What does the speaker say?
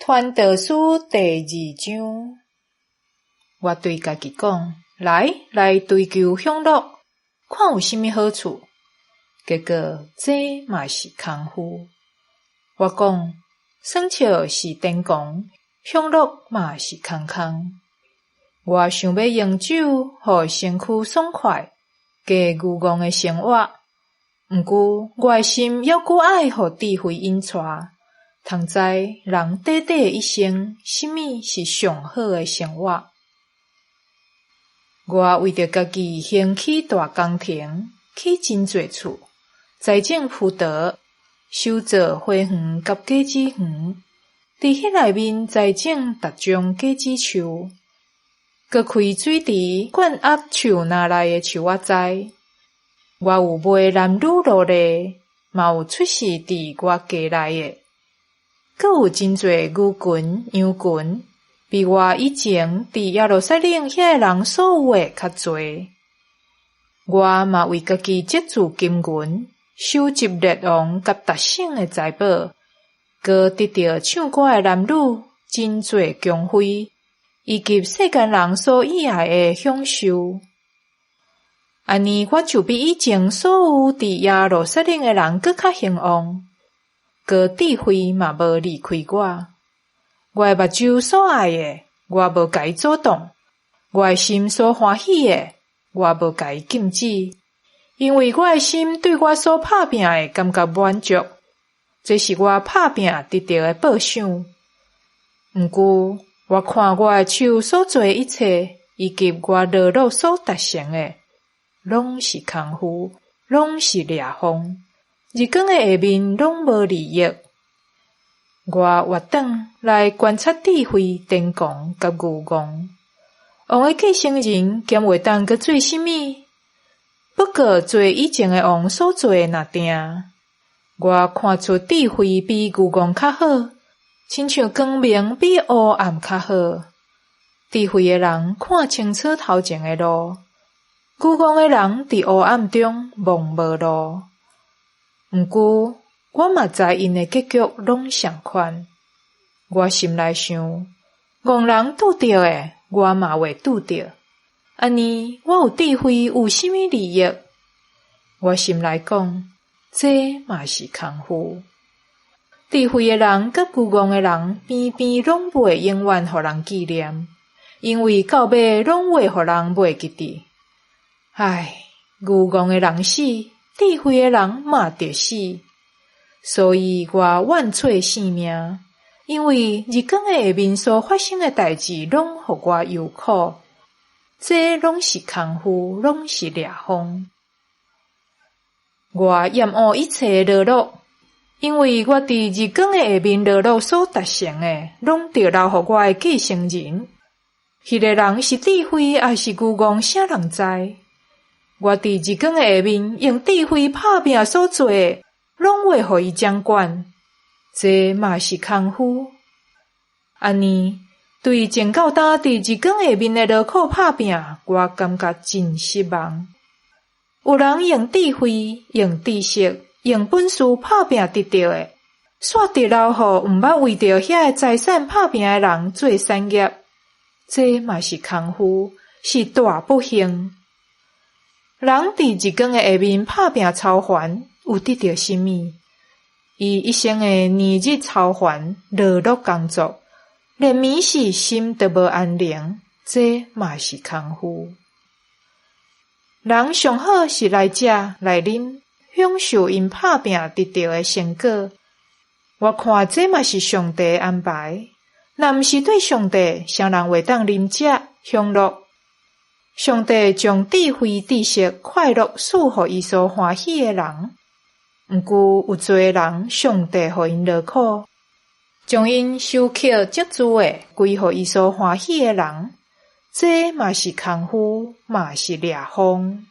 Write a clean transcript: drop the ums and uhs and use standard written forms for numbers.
传道书第2章，我对家己讲，来追求享乐，看有甚物好处。结果这嘛是空夫。我讲，耍笑是天公，享乐嘛是空空。我想要用酒，互身躯爽快，过愚戆的生活。毋过，我的心犹阁爱互智慧引带。通知人短短一生，什么是上好的生活？我为着家己兴起大工程，起真侪厝，财政辅导，修造花园甲果子园，伫迄内面栽种逐种果子树，搁开水池灌压树林内的树仔栽。我有卖男女萝莉，嘛有出世伫我家内的。阁有真侪牛群、羊群，比我以前伫耶路撒冷遐个人所有的较侪。我嘛为家己积聚金银，收集列王甲达省的财宝，阁得到唱歌的男女真侪光辉，以及世间人所喜爱的享受。安尼，我就比以前所有伫耶路撒冷的人阁较兴旺。个智慧嘛无离开我，我的目睭所爱的，我无甲伊阻挡；我的心所欢喜的，我无甲伊禁止。因为我的心对我所打拼的感觉满足，这是我打拼得到的报赏。毋过，我看我的手所做的一切，以及我劳碌所达成的，拢是空夫，拢是掠风。日光的下面拢无利益。我活转来观察智慧、天公甲愚戆。王的继承人兼会当阁做甚物？不过做以前的王所做的那定。我看出智慧比愚戆较好，亲像光明比黑暗较好。智慧的人看清楚头前的路，愚戆的人伫黑暗中望无路。毋过，我嘛知因的结局拢相款。我心内想，戆人拄着的，我嘛会拄着。安尼，我有智慧有甚物利益？我心内讲，这嘛是空夫。智慧的人甲愚戆的人，偏偏拢袂永远互人纪念，因为到尾拢会互人袂记得。唉，愚戆的人死。智慧的人嘛得死，所以我怨啜性命，因为日光的下面所发生的代志，拢互我忧苦。这拢是空夫，拢是掠风。我厌恶一切劳碌，因为我伫日光的下面劳碌所达成的，拢得留互我的继承人。迄个人是智慧，还是愚戆，啥人知？我伫日光的下面用智慧打拼所做的，拢会互伊掌管。这嘛是空夫。安尼，对前到呾伫日光下面的劳苦打拼，我感觉真失望。有人用智慧、用知识、用本事打拼得到的，煞得留互毋捌为着遐个财产打拼的人做产业。这嘛是空夫，是大不幸。人伫日光的下面打拼操烦，有得到甚物？伊一生的年日操烦，劳碌工作，连眠时心都无安宁，这嘛是空夫。人上好是来食来啉，享受因打拼得到的成果。我看这嘛是上帝安排。若毋是对上帝，啥人会当啉食享乐？上帝将智慧、知识、快乐赐予伊所欢喜的人，毋过有侪人，上帝互因劳苦，将因收获积聚的归予伊所欢喜的人，这嘛是空夫，嘛是掠风。